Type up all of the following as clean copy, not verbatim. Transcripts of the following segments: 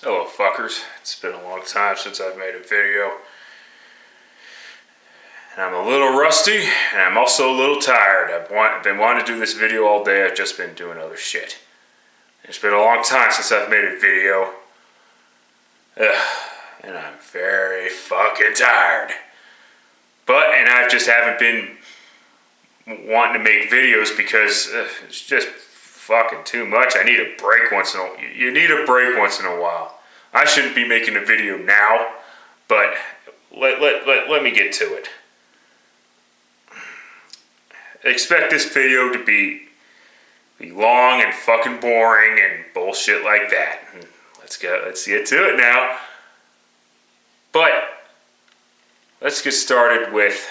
Hello fuckers, it's been a long time since I've made a video. And I'm a little rusty, and I'm also a little tired. I've been wanting to do this video all day, I've just been doing other shit. It's been a long time since I've made a video. And I'm very fucking tired. And I just haven't been wanting to make videos because it's just fucking too much. I need a break once in a while. You need a break once in a while. I shouldn't be making a video now, but let me get to it. Expect this video to be long and fucking boring and bullshit like that. Let's get to it now. But let's get started with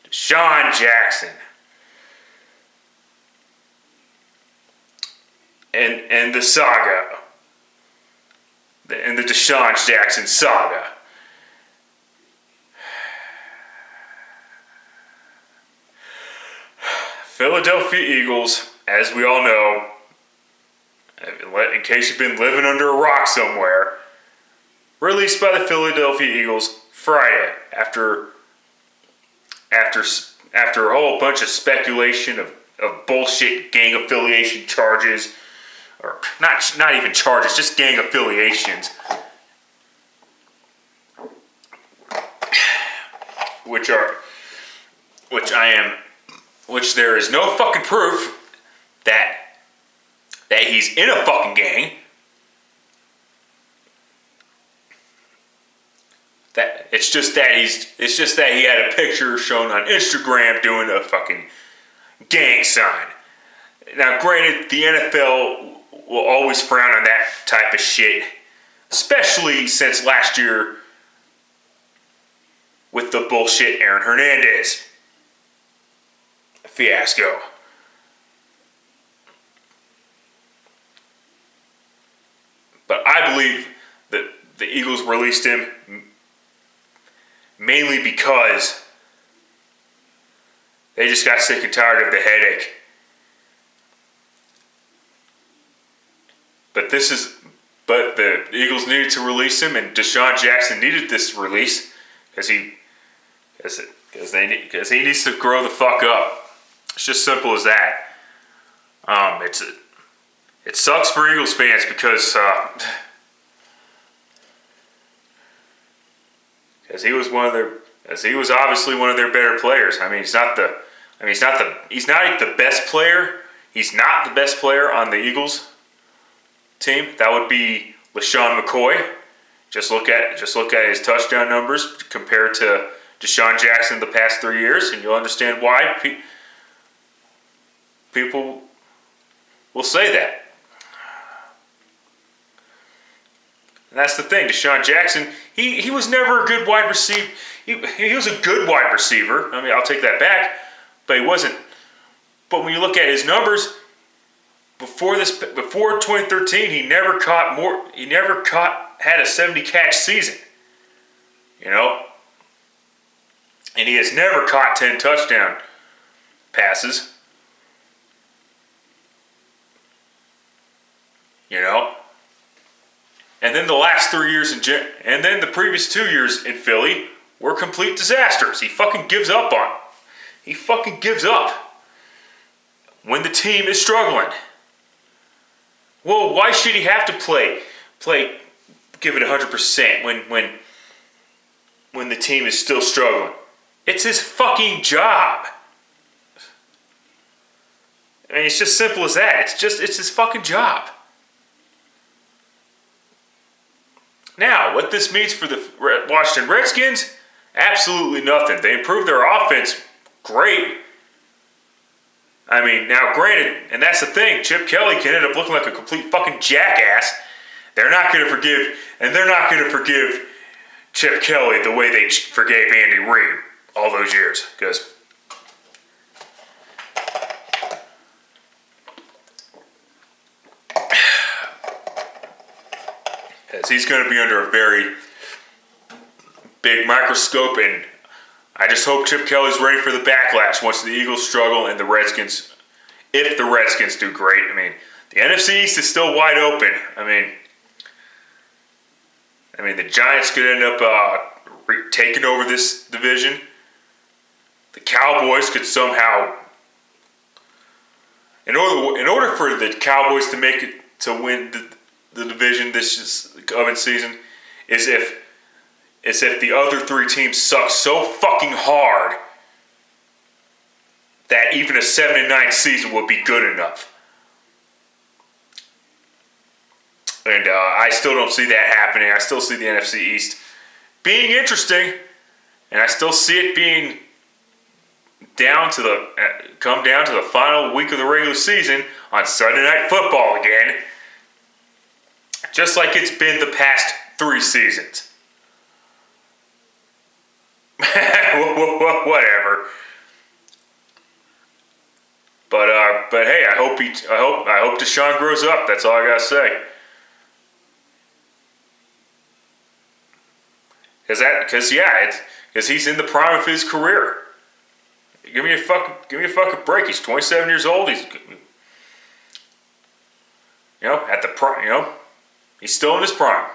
DeSean Jackson. And the saga. And the DeSean Jackson saga. Philadelphia Eagles, as we all know, in case you've been living under a rock somewhere, released by the Philadelphia Eagles Friday after a whole bunch of speculation of bullshit gang affiliation charges, or not even charges, just gang affiliations, which there is no fucking proof that he's in a fucking gang. It's just that he had a picture shown on Instagram doing a fucking gang sign. Now, granted, the NFL will always frown on that type of shit, especially since last year with the bullshit Aaron Hernandez fiasco. But I believe that the Eagles released him mainly because they just got sick and tired of the headache. But the Eagles needed to release him, and DeSean Jackson needed this release because he needs to grow the fuck up. It's just simple as that. It sucks for Eagles fans because he was obviously one of their better players. I mean, he's not the best player. He's not the best player on the Eagles team. That would be LaShawn McCoy. Just look at his touchdown numbers compared to DeSean Jackson the past 3 years, and you'll understand why people will say that. And that's the thing. DeSean Jackson, he was never a good wide receiver. He was a good wide receiver. I mean, I'll take that back, but he wasn't. But when you look at his numbers before 2013, he never had a 70 catch season. You know? And he has never caught 10 touchdown passes. You know? And then the last 3 years and then the previous 2 years in Philly were complete disasters. He fucking gives up on it. He fucking gives up when the team is struggling. Well, why should he have to give it 100% when the team is still struggling? It's his fucking job. I mean, it's just simple as that. It's his fucking job. Now, what this means for the Washington Redskins? Absolutely nothing. They improved their offense. Great. I mean, now granted, and that's the thing, Chip Kelly can end up looking like a complete fucking jackass. They're not going to forgive Chip Kelly the way they forgave Andy Reid all those years, because he's going to be under a very big microscope, and I just hope Chip Kelly's ready for the backlash once the Eagles struggle and the Redskins, if the Redskins do great. I mean, the NFC East is still wide open. I mean, I mean, the Giants could end up taking over this division. The Cowboys could somehow, in order for the Cowboys to make it to win the division this coming season, is if the other three teams suck so fucking hard that even a 7-9 season would be good enough. And I still don't see that happening. I still see the NFC East being interesting, and I still see it being come down to the final week of the regular season on Sunday Night Football again, just like it's been the past 3 seasons. Whatever. But hey, I hope Deshaun grows up. That's all I gotta say. Because he's in the prime of his career. Give me a fucking break. He's 27 years old. He's, at the prime. He's still in his prime.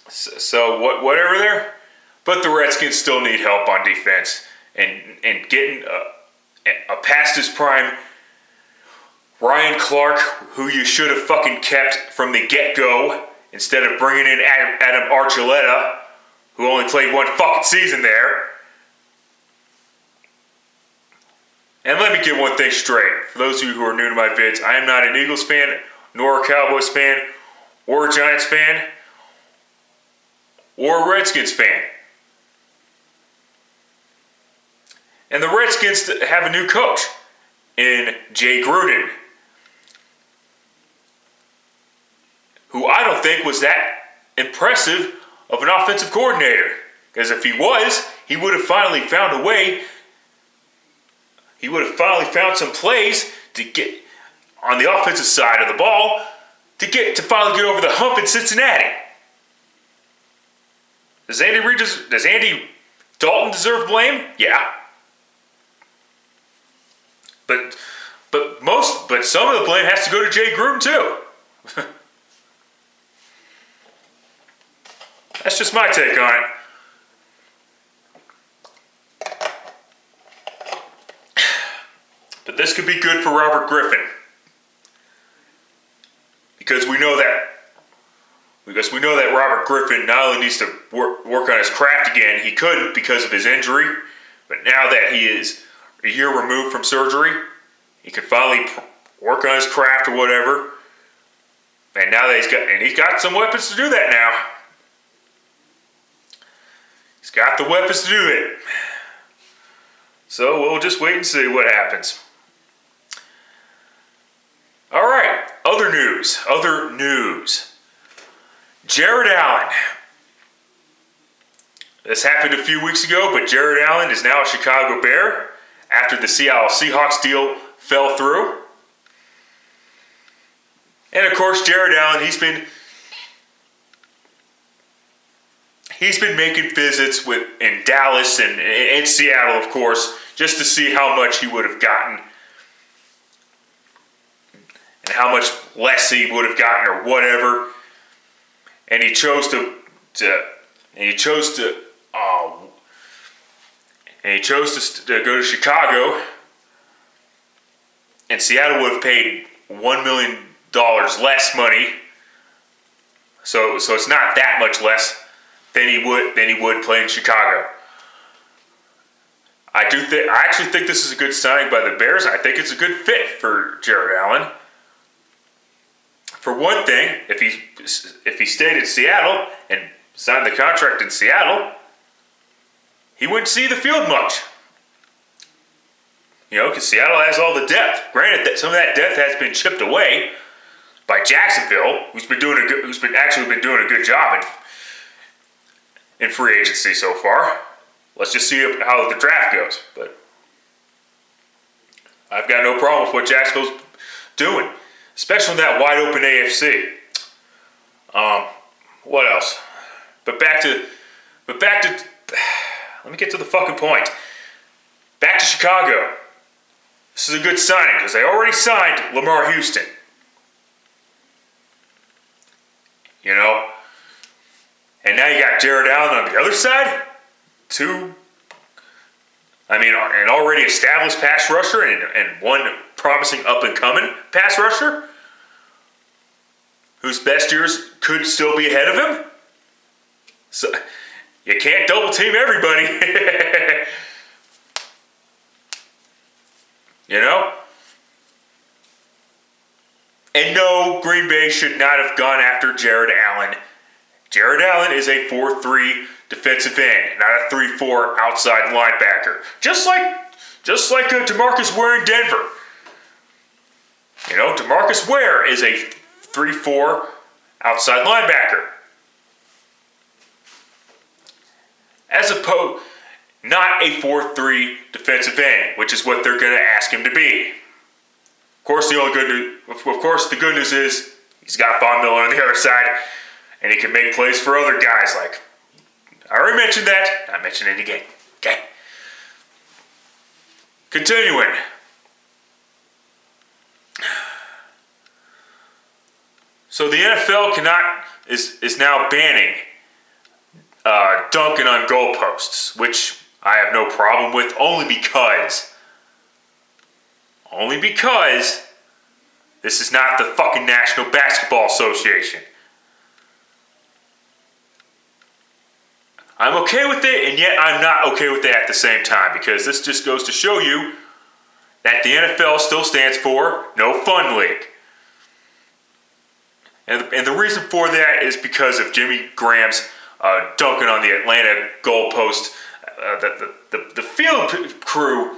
So whatever there. But the Redskins still need help on defense and getting a past his prime Ryan Clark, who you should have fucking kept from the get-go instead of bringing in Adam Archuleta, who only played 1 fucking season there. And let me get one thing straight. For those of you who are new to my vids, I am not an Eagles fan, nor a Cowboys fan, or a Giants fan, or a Redskins fan. And the Redskins have a new coach in Jay Gruden, who I don't think was that impressive of an offensive coordinator. Because if he was, he would have finally found a way. He would have finally found some plays to get on the offensive side of the ball to finally get over the hump in Cincinnati. Does Andy Dalton deserve blame? Yeah. But some of the blame has to go to Jay Gruden too. That's just my take on it. But this could be good for Robert Griffin. Because we know that Robert Griffin not only needs to work on his craft again, he couldn't because of his injury, but now that he is a year removed from surgery, he can finally work on his craft or whatever. And now that he's got some weapons to do that now. He's got the weapons to do it. So we'll just wait and see what happens. All right, other news. Jared Allen. This happened a few weeks ago, but Jared Allen is now a Chicago Bear after the Seattle Seahawks deal fell through. And of course, Jared Allen, he's been making visits in Dallas and in Seattle, of course, just to see how much he would have gotten and how much less he would have gotten or whatever. And he chose to go to Chicago, and Seattle would have paid $1 million less money. So it's not that much less than he would play in Chicago. I actually think this is a good signing by the Bears. I think it's a good fit for Jared Allen. For one thing, if he stayed in Seattle and signed the contract in Seattle, he wouldn't see the field much. Because Seattle has all the depth. Granted, that some of that depth has been chipped away by Jacksonville, who's been doing a good job in free agency so far. Let's just see how the draft goes. But I've got no problem with what Jacksonville's doing, especially in that wide open AFC. What else? But back to. Let me get to the fucking point. Back to Chicago. This is a good signing because they already signed Lamar Houston. you know. And now you got Jared Allen on the other side. An already established pass rusher and one promising up-and-coming pass rusher whose best years could still be ahead of him. So you can't double-team everybody. You know? And no, Green Bay should not have gone after Jared Allen. Jared Allen is a 4-3 defensive end, not a 3-4 outside linebacker. Just like DeMarcus Ware in Denver. You know, DeMarcus Ware is a 3-4 outside linebacker. As opposed, not a 4-3 defensive end, which is what they're going to ask him to be. Of course, the good news is he's got Von Miller on the other side, and he can make plays for other guys. Like I already mentioned that. Not mentioning it again. Okay. Continuing. So the NFL is now banning dunking on goalposts, which I have no problem with, only because this is not the fucking National Basketball Association. I'm okay with it, and yet I'm not okay with it at the same time, because this just goes to show you that the NFL still stands for No Fun League. And the reason for that is because of Jimmy Graham's dunking on the Atlanta goalpost. The field crew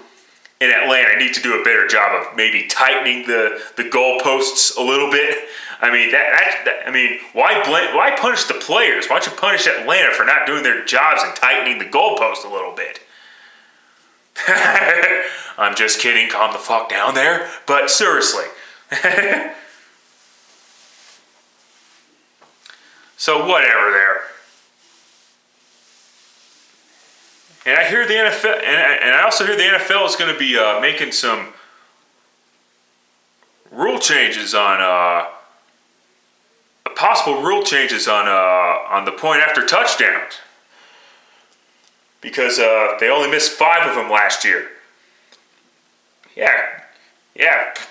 in Atlanta need to do a better job of maybe tightening the goalposts a little bit. I mean, why punish the players? Why don't you punish Atlanta for not doing their jobs and tightening the goalpost a little bit? I'm just kidding. Calm the fuck down there. But seriously. So whatever there. And I hear the NFL, and I also hear the NFL is going to be making some rule changes on possible rule changes on the point after touchdowns, because they only missed 5 of them last year. Yeah,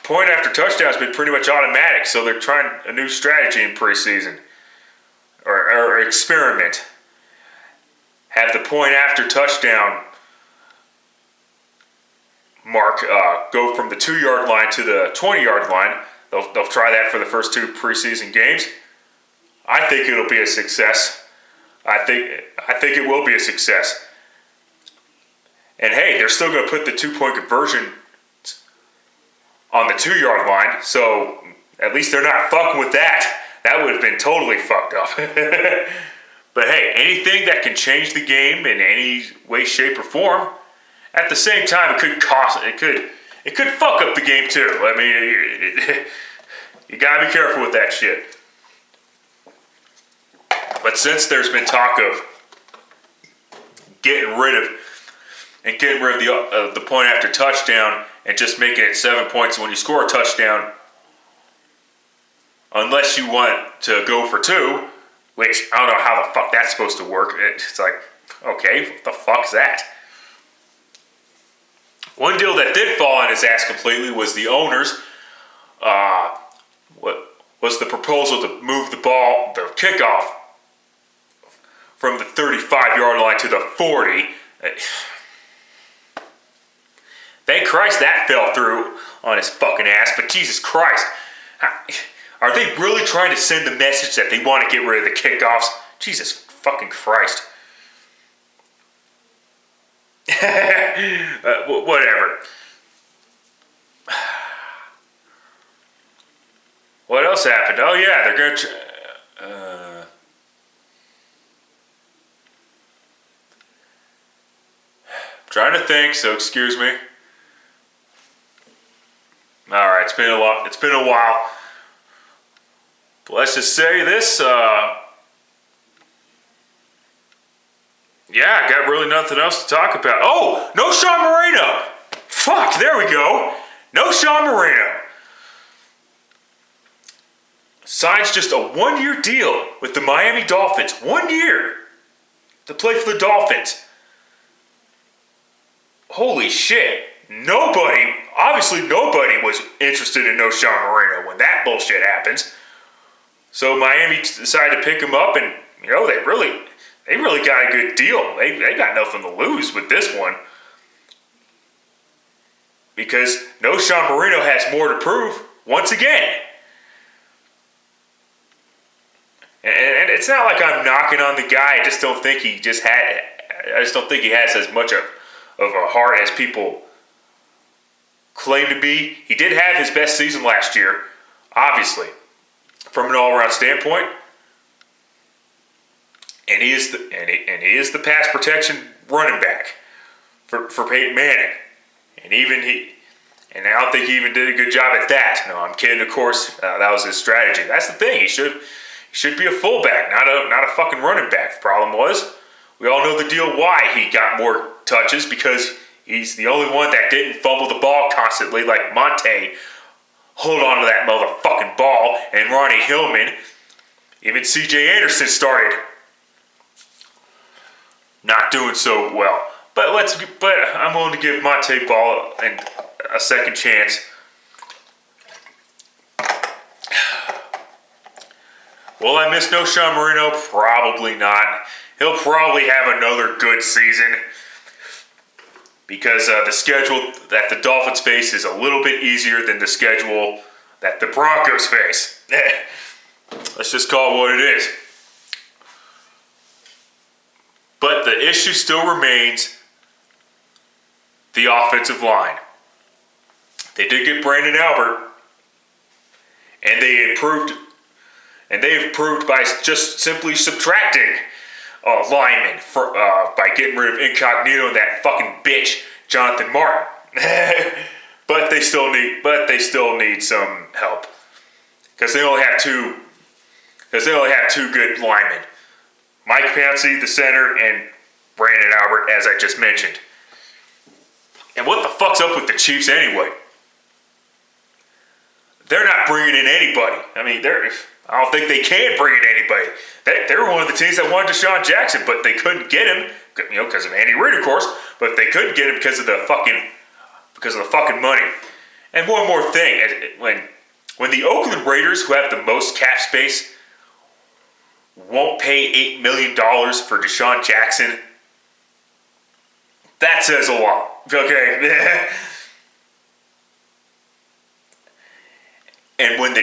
point after touchdown has been pretty much automatic, so they're trying a new strategy in preseason or experiment. Have the point after touchdown mark go from the 2-yard line to the 20-yard line. They'll try that for the first 2 preseason games. I think it'll be a success. I think it will be a success. And hey, they're still going to put the 2-point conversion on the 2-yard line, so at least they're not fucking with that. That would have been totally fucked up. But hey, anything that can change the game in any way, shape, or form, at the same time, it could fuck up the game too. I mean, you gotta be careful with that shit. But since there's been talk of getting rid of the point after touchdown and just making it 7 points when you score a touchdown, unless you want to go for 2. Which, I don't know how the fuck that's supposed to work. It's like, okay, what the fuck's that? One deal that did fall on his ass completely was the owners. What was the proposal to move the kickoff, from the 35-yard line to the 40. Thank Christ that fell through on his fucking ass, but Jesus Christ. Are they really trying to send the message that they want to get rid of the kickoffs? Jesus fucking Christ. Whatever. What else happened? Oh yeah, they're going to... trying to think, so excuse me. Alright, it's been a while. Let's just say this, I got really nothing else to talk about. Oh, no Sean Moreno. Fuck, there we go. No Sean Moreno. signs just a 1-year deal with the Miami Dolphins. 1 year to play for the Dolphins. Holy shit. Obviously nobody was interested in no Sean Marino when that bullshit happens. So Miami decided to pick him up, and they really got a good deal. They got nothing to lose with this one. Because no Sean Marino has more to prove once again. And it's not like I'm knocking on the guy. I just don't think he has as much of a heart as people claim to be. He did have his best season last year, obviously, from an all-around standpoint. And he is the pass protection running back for Peyton Manning. And I don't think he even did a good job at that. No, I'm kidding, of course. That was his strategy. That's the thing. He should be a fullback, not a fucking running back. The problem was, we all know the deal why he got more touches, because he's the only one that didn't fumble the ball constantly like Monte. Hold on to that motherfucking ball. And Ronnie Hillman. Even C.J. Anderson started not doing so well. But I'm willing to give Monte Ball a second chance. Will I miss no Sean Marino? Probably not. He'll probably have another good season, because the schedule that the Dolphins face is a little bit easier than the schedule that the Broncos face. Let's just call it what it is. But the issue still remains the offensive line. They did get Brandon Albert, and they improved by just simply subtracting linemen by getting rid of Incognito and that fucking bitch Jonathan Martin. but they still need some help, because they only have two good linemen: Mike Pouncey, the center, and Brandon Albert, as I just mentioned. And what the fuck's up with the Chiefs anyway? They're not bringing in anybody. I mean, I don't think they can bring in anybody. They were one of the teams that wanted Deshaun Jackson, but they couldn't get him, because of Andy Reid, of course. But they couldn't get him because of the fucking money. And one more thing: when the Oakland Raiders, who have the most cap space, won't pay $8 million for Deshaun Jackson, that says a lot. Okay. And when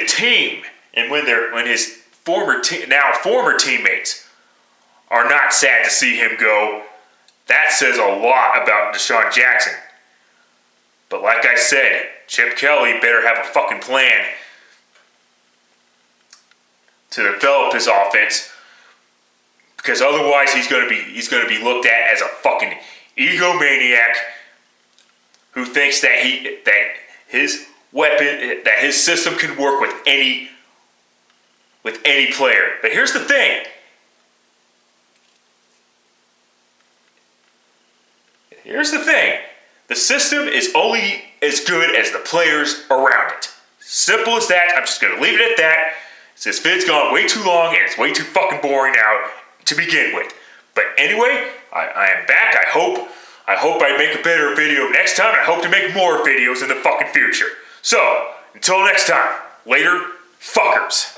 his former teammates are not sad to see him go, that says a lot about Deshaun Jackson. But like I said, Chip Kelly better have a fucking plan to develop his offense, because otherwise he's going to be looked at as a fucking egomaniac who thinks that his system can work with any player. But here's the thing. The system is only as good as the players around it. Simple as that. I'm just going to leave it at that. This vid's gone way too long, and it's way too fucking boring now to begin with. But anyway, I am back. I hope I make a better video next time. I hope to make more videos in the fucking future. So, until next time, later, fuckers.